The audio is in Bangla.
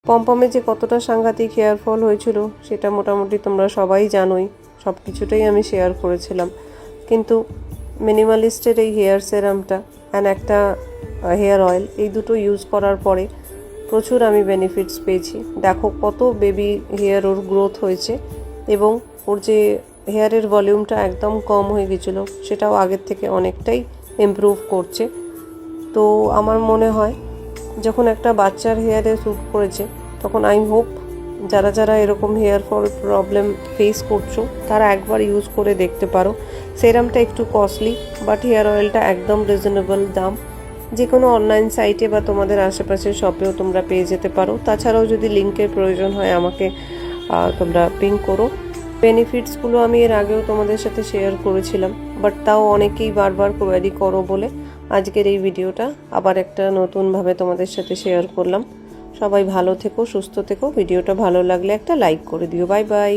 পমপমে যে কতটা সাংঘাতিক হেয়ার ফল হয়েছিল সেটা মোটামুটি তোমরা সবাই জানোই, সব কিছুটাই আমি শেয়ার করেছিলাম। কিন্তু মিনিমালিস্টের এই হেয়ার সেরামটা অ্যান্ড একটা হেয়ার অয়েল, এই দুটো ইউজ করার পরে প্রচুর আমি বেনিফিটস পেয়েছি। দেখো কত বেবি হেয়ার ওর গ্রোথ হয়েছে এবং ওর যে হেয়ারের ভলিউমটা একদম কম হয়ে গেছিলো সেটাও আগের থেকে অনেকটাই ইমপ্রুভ করছে। তো আমার মনে হয় যখন একটা বাচ্চার হেয়ারে স্যুট করেছে তখন আই হোপ যারা যারা এরকম হেয়ার ফল প্রবলেম ফেস করছো তারা একবার ইউজ করে দেখতে পারো। সেরামটা একটু কস্টলি, বাট হেয়ার অয়েলটা একদম রিজনেবল দাম। যে কোনো অনলাইন সাইটে বা তোমাদের আশেপাশের শপেও তোমরা পেয়ে যেতে পারো। তাছাড়াও যদি লিঙ্কের প্রয়োজন হয় আমাকে তোমরা পিং করো। বেনিফিটসগুলো আমি এর আগেও তোমাদের সাথে শেয়ার করেছিলাম, বাট তাও অনেকেই বারবার কোয়ারি করো বলে আজকের এই ভিডিওটা আবার একটা নতুনভাবে তোমাদের সাথে শেয়ার করলাম। সবাই ভালো থেকো, সুস্থ থেকো। ভিডিওটা ভালো লাগলে একটা লাইক করে দিও। Bye bye.